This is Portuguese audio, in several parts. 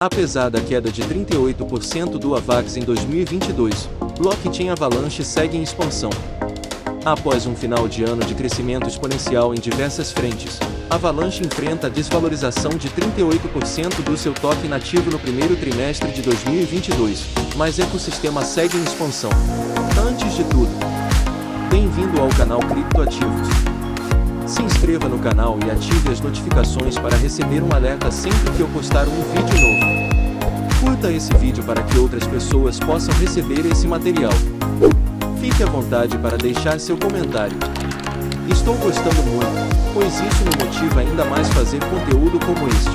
Apesar da queda de 38% do AVAX em 2022, blockchain Avalanche segue em expansão. Após um final de ano de crescimento exponencial em diversas frentes, Avalanche enfrenta a desvalorização de 38% do seu token nativo no primeiro trimestre de 2022, mas o ecossistema segue em expansão. Antes de tudo, bem-vindo ao canal Criptoativos. Se inscreva no canal e ative as notificações para receber um alerta sempre que eu postar um vídeo novo. Curta esse vídeo para que outras pessoas possam receber esse material. Fique à vontade para deixar seu comentário. Estou gostando muito, pois isso me motiva ainda mais fazer conteúdo como este.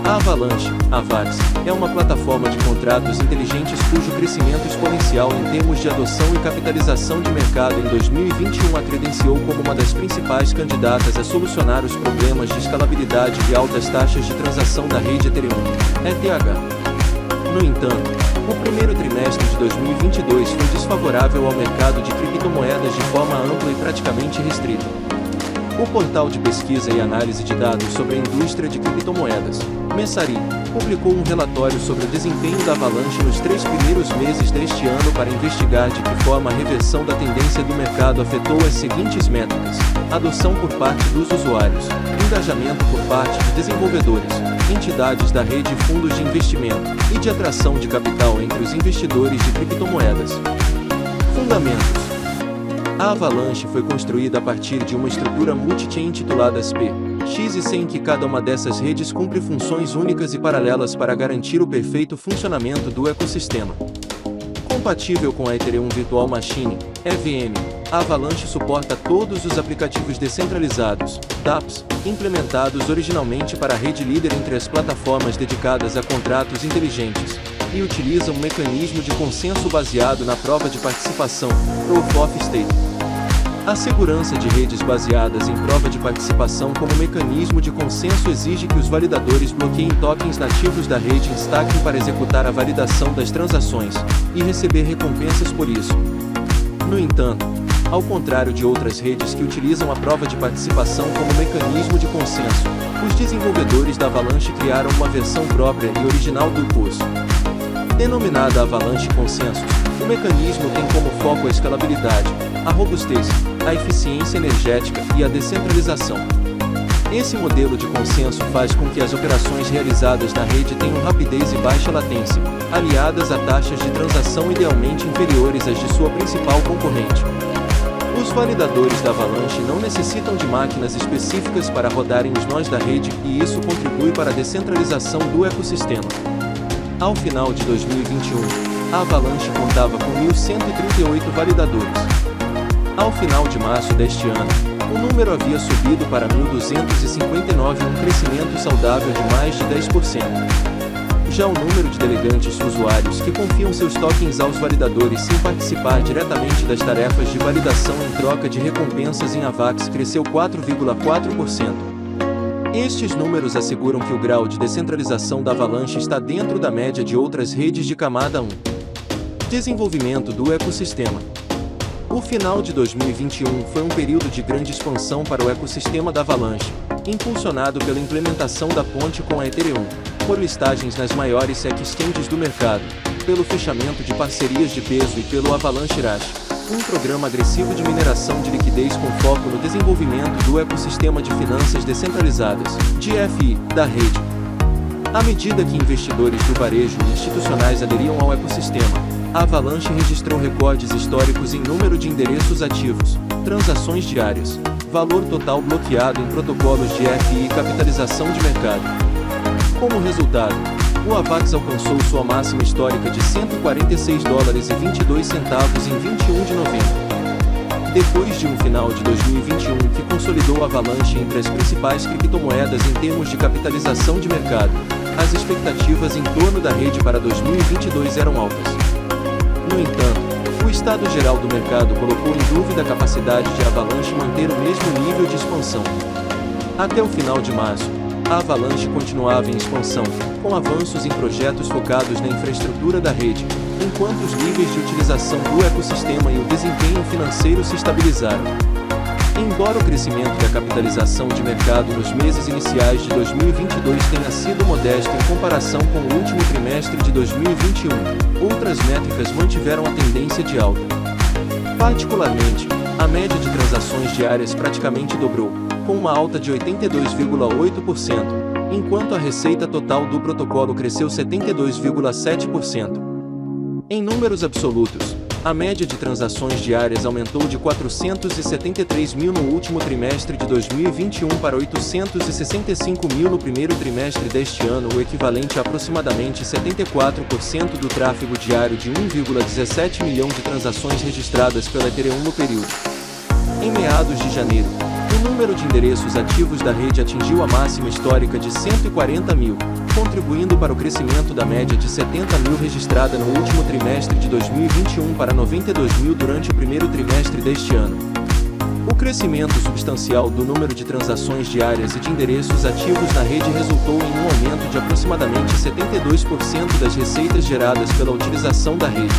A Avalanche, AVAX, é uma plataforma de contratos inteligentes cujo crescimento exponencial em termos de adoção e capitalização de mercado em 2021 a credenciou como uma das principais candidatas a solucionar os problemas de escalabilidade e altas taxas de transação da rede Ethereum, ETH. No entanto, o primeiro trimestre de 2022 foi desfavorável ao mercado de criptomoedas de forma ampla e praticamente restrita. O portal de pesquisa e análise de dados sobre a indústria de criptomoedas, Messari, publicou um relatório sobre o desempenho da Avalanche nos 3 primeiros meses deste ano para investigar de que forma a reversão da tendência do mercado afetou as seguintes métricas: adoção por parte dos usuários, engajamento por parte de desenvolvedores, entidades da rede e fundos de investimento, e de atração de capital entre os investidores de criptomoedas. Fundamentos. A Avalanche foi construída a partir de uma estrutura multi-chain intitulada SP, X em que cada uma dessas redes cumpre funções únicas e paralelas para garantir o perfeito funcionamento do ecossistema. Compatível com a Ethereum Virtual Machine, EVM, a Avalanche suporta todos os aplicativos descentralizados, dApps, implementados originalmente para a rede líder entre as plataformas dedicadas a contratos inteligentes, e utiliza um mecanismo de consenso baseado na prova de participação, Proof of Stake. A segurança de redes baseadas em prova de participação como mecanismo de consenso exige que os validadores bloqueiem tokens nativos da rede em stacking para executar a validação das transações, e receber recompensas por isso. No entanto, ao contrário de outras redes que utilizam a prova de participação como mecanismo de consenso, os desenvolvedores da Avalanche criaram uma versão própria e original do POS. Denominada Avalanche Consensus, o mecanismo tem como foco a escalabilidade, a robustez, a eficiência energética e a descentralização. Esse modelo de consenso faz com que as operações realizadas na rede tenham rapidez e baixa latência, aliadas a taxas de transação idealmente inferiores às de sua principal concorrente. Os validadores da Avalanche não necessitam de máquinas específicas para rodarem os nós da rede, e isso contribui para a descentralização do ecossistema. Ao final de 2021, a Avalanche contava com 1.138 validadores. Ao final de março deste ano, o número havia subido para 1.259, um crescimento saudável de mais de 10%. Já o número de delegantes usuários que confiam seus tokens aos validadores sem participar diretamente das tarefas de validação em troca de recompensas em AVAX cresceu 4,4%. Estes números asseguram que o grau de descentralização da Avalanche está dentro da média de outras redes de camada 1. Desenvolvimento do ecossistema. O final de 2021 foi um período de grande expansão para o ecossistema da Avalanche, impulsionado pela implementação da ponte com a Ethereum, por listagens nas maiores exchanges do mercado, pelo fechamento de parcerias de peso e pelo Avalanche Rush, um programa agressivo de mineração de liquidez com foco no desenvolvimento do ecossistema de finanças descentralizadas, DeFi, da rede. À medida que investidores do varejo e institucionais aderiam ao ecossistema, a Avalanche registrou recordes históricos em número de endereços ativos, transações diárias, valor total bloqueado em protocolos de DeFi e capitalização de mercado. Como resultado, o AVAX alcançou sua máxima histórica de $146,22 em 21 de novembro. Depois de um final de 2021 que consolidou a Avalanche entre as principais criptomoedas em termos de capitalização de mercado, as expectativas em torno da rede para 2022 eram altas. No entanto, o estado geral do mercado colocou em dúvida a capacidade de a Avalanche manter o mesmo nível de expansão. Até o final de março, a Avalanche continuava em expansão, com avanços em projetos focados na infraestrutura da rede, enquanto os níveis de utilização do ecossistema e o desempenho financeiro se estabilizaram. Embora o crescimento da capitalização de mercado nos meses iniciais de 2022 tenha sido modesto em comparação com o último trimestre de 2021, outras métricas mantiveram a tendência de alta. Particularmente, a média de transações diárias praticamente dobrou, com uma alta de 82,8%, enquanto a receita total do protocolo cresceu 72,7%. Em números absolutos, a média de transações diárias aumentou de 473 mil no último trimestre de 2021 para 865 mil no primeiro trimestre deste ano, o equivalente a aproximadamente 74% do tráfego diário de 1,17 milhão de transações registradas pela Ethereum no período. Em meados de janeiro, o número de endereços ativos da rede atingiu a máxima histórica de 140 mil, contribuindo para o crescimento da média de 70 mil registrada no último trimestre de 2021 para 92 mil durante o primeiro trimestre deste ano. O crescimento substancial do número de transações diárias e de endereços ativos na rede resultou em um aumento de aproximadamente 72% das receitas geradas pela utilização da rede.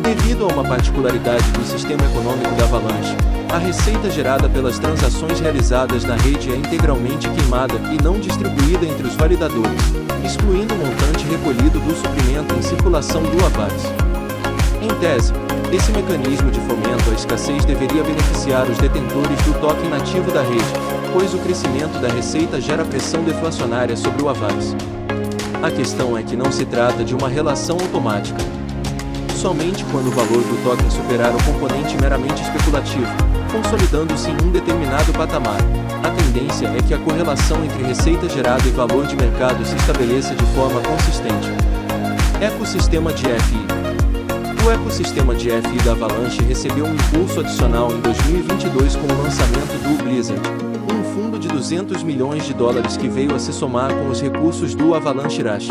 Devido a uma particularidade do sistema econômico da Avalanche, a receita gerada pelas transações realizadas na rede é integralmente queimada e não distribuída entre os validadores, excluindo o montante recolhido do suprimento em circulação do AVAX. Em tese, esse mecanismo de fomento à escassez deveria beneficiar os detentores do token nativo da rede, pois o crescimento da receita gera pressão deflacionária sobre o AVAX. A questão é que não se trata de uma relação automática. Somente quando o valor do token superar o componente meramente especulativo, consolidando-se em um determinado patamar, a tendência é que a correlação entre receita gerada e valor de mercado se estabeleça de forma consistente. Ecossistema de FI. O ecossistema de FI da Avalanche recebeu um impulso adicional em 2022 com o lançamento do Blizzard, um fundo de 200 milhões de dólares que veio a se somar com os recursos do Avalanche Rush.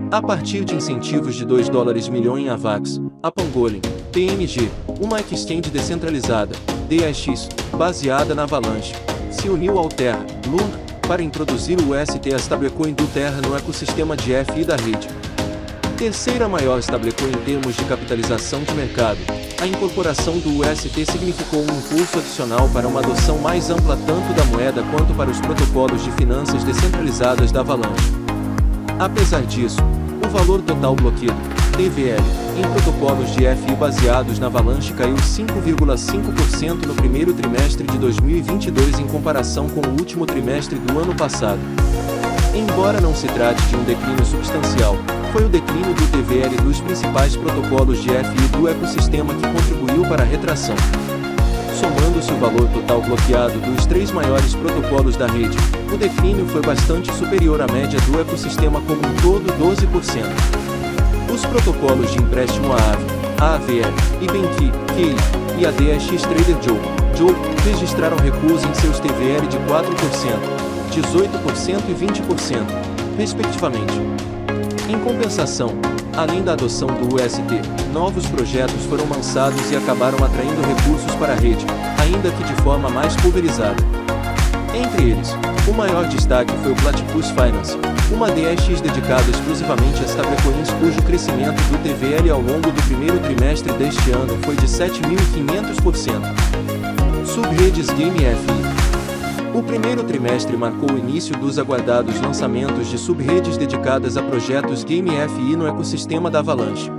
A partir de incentivos de $2 milhão em AVAX, a Pangolin, PNG, uma exchange descentralizada, DAX, baseada na Avalanche, se uniu ao Terra, Luna, para introduzir o UST stablecoin do Terra no ecossistema de FI da rede. Terceira maior stablecoin em termos de capitalização de mercado, a incorporação do UST significou um impulso adicional para uma adoção mais ampla tanto da moeda quanto para os protocolos de finanças descentralizadas da Avalanche. Apesar disso, o valor total bloqueado, TVL, em protocolos de FI baseados na Avalanche caiu 5,5% no primeiro trimestre de 2022 em comparação com o último trimestre do ano passado. Embora não se trate de um declínio substancial, foi o declínio do TVL dos principais protocolos de FI do ecossistema que contribuiu para a retração. Somando-se o valor total bloqueado dos três maiores protocolos da rede, o declínio foi bastante superior à média do ecossistema como um todo, 12%. Os protocolos de empréstimo AAVE, AAVL, Ibenki, QI e a DAX Trader Joe registraram recuos em seus TVL de 4%, 18% e 20%, respectivamente. Em compensação, além da adoção do UST, novos projetos foram lançados e acabaram atraindo recursos para a rede, ainda que de forma mais pulverizada. Entre eles, o maior destaque foi o Platypus Finance, uma DAX dedicada exclusivamente a stablecoins cujo crescimento do TVL ao longo do primeiro trimestre deste ano foi de 7.500%. Subredes Game FI. O primeiro trimestre marcou o início dos aguardados lançamentos de subredes dedicadas a projetos Game FI no ecossistema da Avalanche.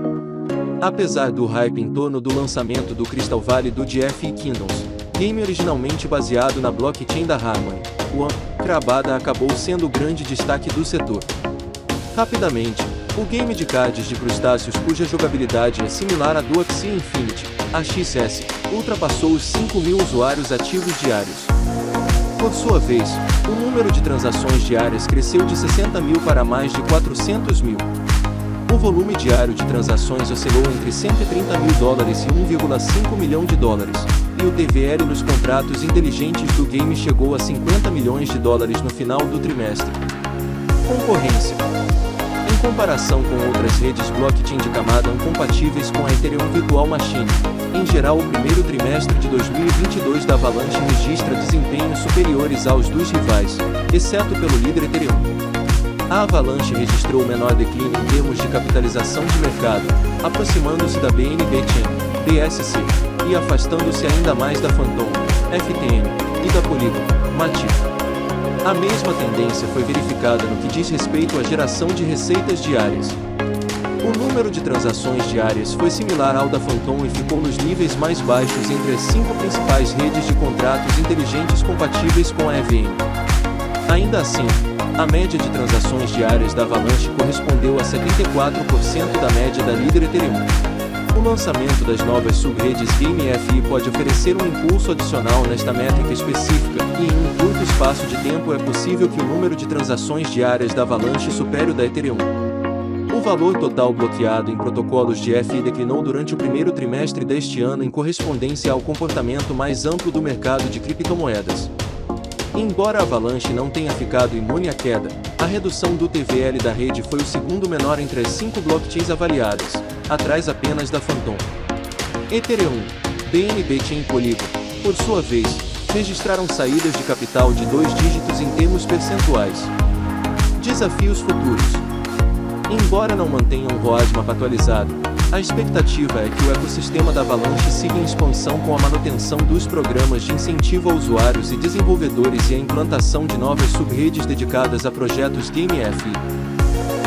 Apesar do hype em torno do lançamento do Crystal Valley do DFI Kingdoms, game originalmente baseado na blockchain da Harmony, o Krabada acabou sendo o grande destaque do setor. Rapidamente, o game de cards de crustáceos cuja jogabilidade é similar à do Axie Infinity, AXS, ultrapassou os 5.000 usuários ativos diários. Por sua vez, o número de transações diárias cresceu de 60 mil para mais de 400 mil. O volume diário de transações oscilou entre 130 mil dólares e 1,5 milhão de dólares, e o TVL nos contratos inteligentes do game chegou a 50 milhões de dólares no final do trimestre. Concorrência. Em comparação com outras redes blockchain de camada compatíveis com a Ethereum Virtual Machine, em geral o primeiro trimestre de 2022 da Avalanche registra desempenhos superiores aos dos rivais, exceto pelo líder Ethereum. A Avalanche registrou o menor declínio em termos de capitalização de mercado, aproximando-se da BNB Chain, BSC, e afastando-se ainda mais da Phantom. FTM, e da Polygon, Matic. A mesma tendência foi verificada no que diz respeito à geração de receitas diárias. O número de transações diárias foi similar ao da Phantom e ficou nos níveis mais baixos entre as 5 principais redes de contratos inteligentes compatíveis com a EVM. Ainda assim, a média de transações diárias da Avalanche correspondeu a 74% da média da líder Ethereum. O lançamento das novas subredes GameFi pode oferecer um impulso adicional nesta métrica específica, e em um curto espaço de tempo é possível que o número de transações diárias da Avalanche supere o da Ethereum. O valor total bloqueado em protocolos de FI declinou durante o primeiro trimestre deste ano em correspondência ao comportamento mais amplo do mercado de criptomoedas. Embora a Avalanche não tenha ficado imune à queda, a redução do TVL da rede foi o segundo menor entre as 5 blockchains avaliadas, atrás apenas da Phantom. Ethereum, BNB Chain e Polygon, por sua vez, registraram saídas de capital de 2 dígitos em termos percentuais. Desafios futuros. Embora não mantenham um roadmap atualizado, a expectativa é que o ecossistema da Avalanche siga em expansão com a manutenção dos programas de incentivo a usuários e desenvolvedores e a implantação de novas subredes dedicadas a projetos GameFi.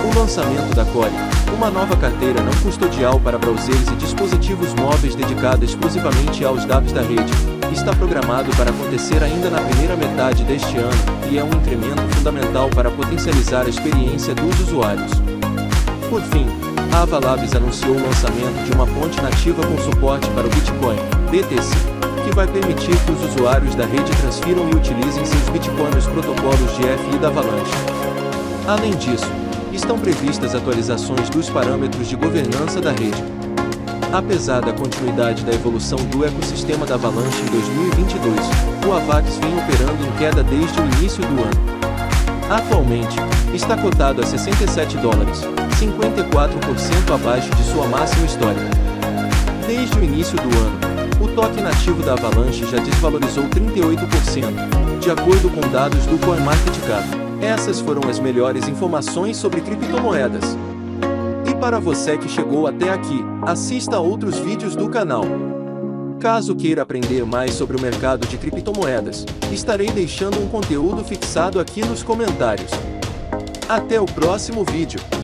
O lançamento da Core, uma nova carteira não custodial para browsers e dispositivos móveis dedicada exclusivamente aos dApps da rede, está programado para acontecer ainda na primeira metade deste ano, e é um incremento fundamental para potencializar a experiência dos usuários. Por fim, a Avalabs anunciou o lançamento de uma ponte nativa com suporte para o Bitcoin, BTC, que vai permitir que os usuários da rede transfiram e utilizem seus Bitcoins nos protocolos de FI da Avalanche. Além disso, estão previstas atualizações dos parâmetros de governança da rede. Apesar da continuidade da evolução do ecossistema da Avalanche em 2022, o AVAX vem operando em queda desde o início do ano. Atualmente, está cotado a $67, 54% abaixo de sua máxima histórica. Desde o início do ano, o token nativo da Avalanche já desvalorizou 38%, de acordo com dados do CoinMarketCap. Essas foram as melhores informações sobre criptomoedas. E para você que chegou até aqui, assista a outros vídeos do canal. Caso queira aprender mais sobre o mercado de criptomoedas, estarei deixando um conteúdo fixado aqui nos comentários. Até o próximo vídeo.